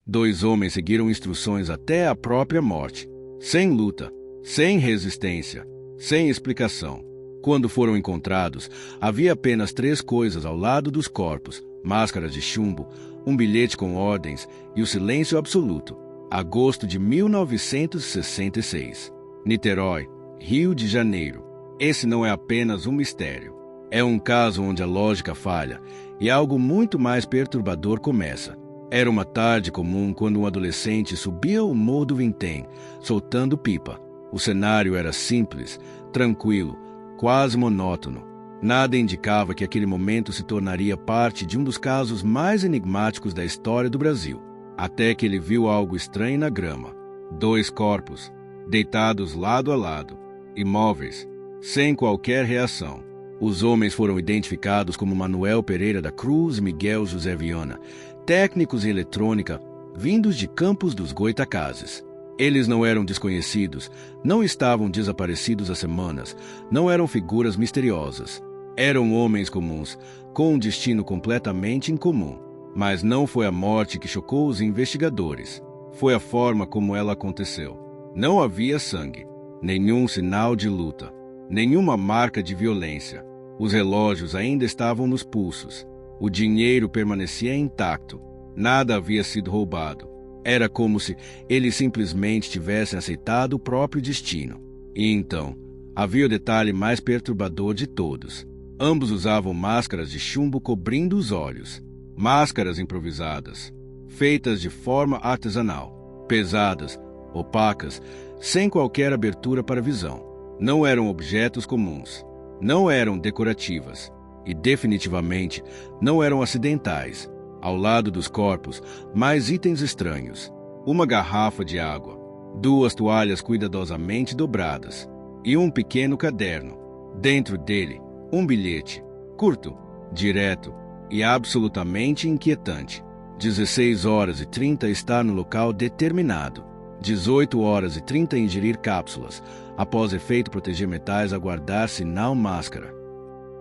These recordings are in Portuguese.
Dois homens seguiram instruções até a própria morte, sem luta, sem resistência, sem explicação. Quando foram encontrados, havia apenas 3 coisas ao lado dos corpos: máscaras de chumbo, um bilhete com ordens e o silêncio absoluto. Agosto de 1966. Niterói, Rio de Janeiro. Esse não é apenas um mistério. É um caso onde a lógica falha e algo muito mais perturbador começa. Era uma tarde comum quando um adolescente subia o Morro do Vintém, soltando pipa. O cenário era simples, tranquilo, quase monótono. Nada indicava que aquele momento se tornaria parte de um dos casos mais enigmáticos da história do Brasil. Até que ele viu algo estranho na grama. 2 corpos, deitados lado a lado, imóveis, sem qualquer reação. Os homens foram identificados como Manuel Pereira da Cruz e Miguel José Viana, técnicos em eletrônica, vindos de Campos dos Goitacazes. Eles não eram desconhecidos, não estavam desaparecidos há semanas, não eram figuras misteriosas. Eram homens comuns, com um destino completamente incomum. Mas não foi a morte que chocou os investigadores. Foi a forma como ela aconteceu. Não havia sangue, nenhum sinal de luta, nenhuma marca de violência. Os relógios ainda estavam nos pulsos. O dinheiro permanecia intacto. Nada havia sido roubado. Era como se eles simplesmente tivessem aceitado o próprio destino. E então, havia o detalhe mais perturbador de todos. Ambos usavam máscaras de chumbo cobrindo os olhos. Máscaras improvisadas, feitas de forma artesanal, pesadas, opacas, sem qualquer abertura para visão. Não eram objetos comuns, não eram decorativas e definitivamente não eram acidentais. Ao lado dos corpos, mais itens estranhos: uma garrafa de água, 2 toalhas cuidadosamente dobradas e um pequeno caderno. Dentro dele, um bilhete, curto, direto e absolutamente inquietante. 16h30 estar no local determinado. 18h30 ingerir cápsulas. Após efeito proteger metais, aguardar sinal máscara.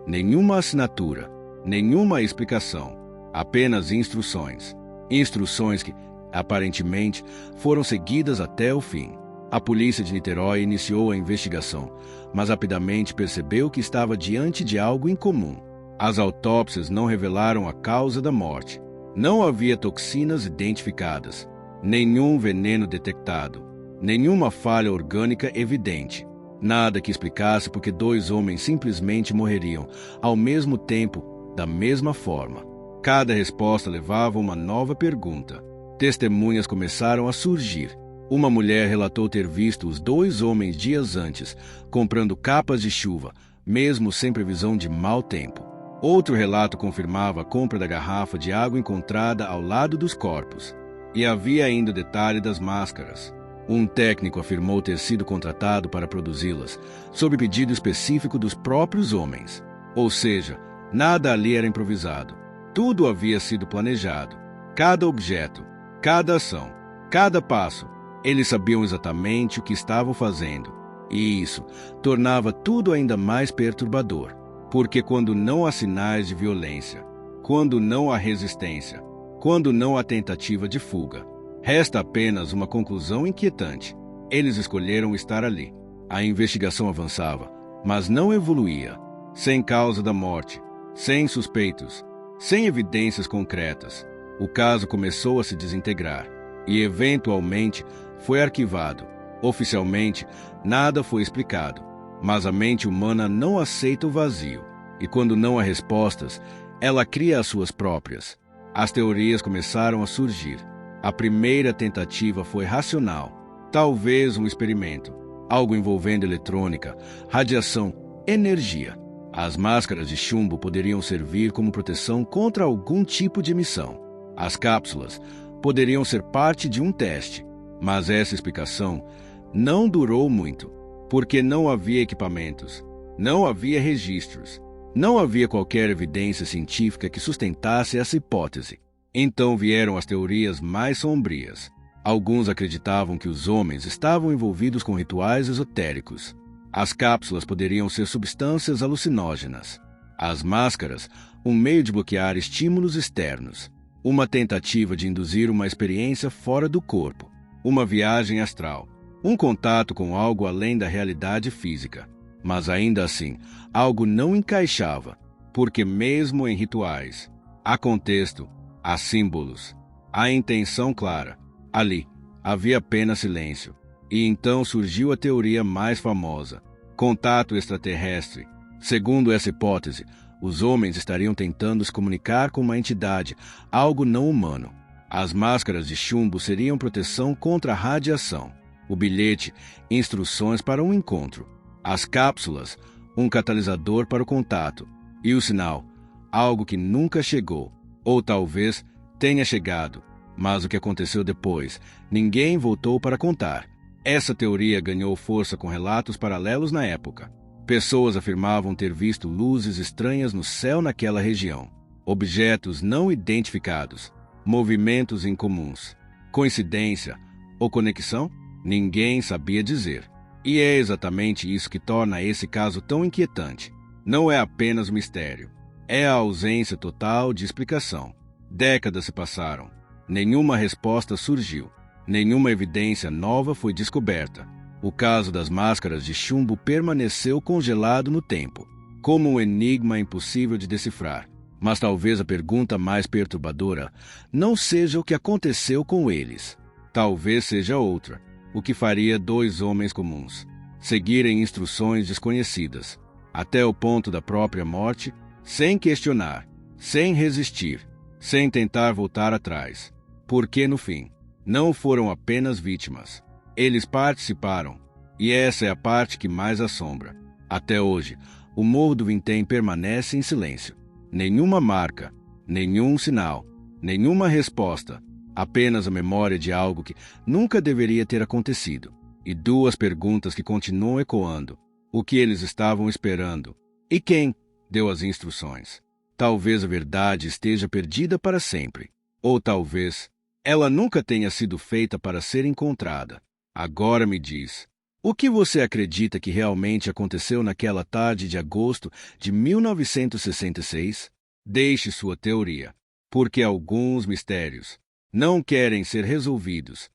Nenhuma assinatura, nenhuma explicação. Apenas instruções. Instruções que, aparentemente, foram seguidas até o fim. A polícia de Niterói iniciou a investigação, mas rapidamente percebeu que estava diante de algo incomum. As autópsias não revelaram a causa da morte. Não havia toxinas identificadas, nenhum veneno detectado, nenhuma falha orgânica evidente. Nada que explicasse porque 2 homens simplesmente morreriam ao mesmo tempo, da mesma forma. Cada resposta levava a uma nova pergunta. Testemunhas começaram a surgir. Uma mulher relatou ter visto os 2 homens dias antes, comprando capas de chuva, mesmo sem previsão de mau tempo. Outro relato confirmava a compra da garrafa de água encontrada ao lado dos corpos. E havia ainda o detalhe das máscaras. Um técnico afirmou ter sido contratado para produzi-las, sob pedido específico dos próprios homens. Ou seja, nada ali era improvisado. Tudo havia sido planejado. Cada objeto, cada ação, cada passo. Eles sabiam exatamente o que estavam fazendo. E isso tornava tudo ainda mais perturbador. Porque quando não há sinais de violência, quando não há resistência, quando não há tentativa de fuga, resta apenas uma conclusão inquietante. Eles escolheram estar ali. A investigação avançava, mas não evoluía. Sem causa da morte, sem suspeitos, sem evidências concretas, o caso começou a se desintegrar e, eventualmente, foi arquivado. Oficialmente, nada foi explicado, mas a mente humana não aceita o vazio, e quando não há respostas, ela cria as suas próprias. As teorias começaram a surgir. A primeira tentativa foi racional, talvez um experimento, algo envolvendo eletrônica, radiação, energia. As máscaras de chumbo poderiam servir como proteção contra algum tipo de emissão. As cápsulas poderiam ser parte de um teste, mas essa explicação não durou muito, porque não havia equipamentos, não havia registros, não havia qualquer evidência científica que sustentasse essa hipótese. Então vieram as teorias mais sombrias. Alguns acreditavam que os homens estavam envolvidos com rituais esotéricos. As cápsulas poderiam ser substâncias alucinógenas. As máscaras, um meio de bloquear estímulos externos. uma tentativa de induzir uma experiência fora do corpo, uma viagem astral, um contato com algo além da realidade física. Mas ainda assim, algo não encaixava, porque mesmo em rituais, há contexto, há símbolos, há intenção clara. Ali, havia apenas silêncio. E então surgiu a teoria mais famosa: contato extraterrestre. Segundo essa hipótese, os homens estariam tentando se comunicar com uma entidade, algo não humano. As máscaras de chumbo seriam proteção contra a radiação. O bilhete, instruções para um encontro. As cápsulas, um catalisador para o contato. E o sinal, algo que nunca chegou. Ou talvez tenha chegado, mas o que aconteceu depois, ninguém voltou para contar. Essa teoria ganhou força com relatos paralelos na época. Pessoas afirmavam ter visto luzes estranhas no céu naquela região, objetos não identificados, movimentos incomuns. Coincidência ou conexão? Ninguém sabia dizer. E é exatamente isso que torna esse caso tão inquietante. Não é apenas um mistério, é a ausência total de explicação. Décadas se passaram. Nenhuma resposta surgiu. Nenhuma evidência nova foi descoberta. O caso das máscaras de chumbo permaneceu congelado no tempo, como um enigma impossível de decifrar. Mas talvez a pergunta mais perturbadora não seja o que aconteceu com eles. Talvez seja outra. O que faria dois homens comuns seguirem instruções desconhecidas, até o ponto da própria morte, sem questionar, sem resistir, sem tentar voltar atrás? Porque, no fim, não foram apenas vítimas. Eles participaram. E essa é a parte que mais assombra. Até hoje, o Morro do Vintém permanece em silêncio. Nenhuma marca, nenhum sinal, nenhuma resposta. Apenas a memória de algo que nunca deveria ter acontecido. E duas perguntas que continuam ecoando. O que eles estavam esperando? E quem deu as instruções? Talvez a verdade esteja perdida para sempre. Ou talvez ela nunca tenha sido feita para ser encontrada. Agora me diz, o que você acredita que realmente aconteceu naquela tarde de agosto de 1966? Deixe sua teoria, porque alguns mistérios não querem ser resolvidos,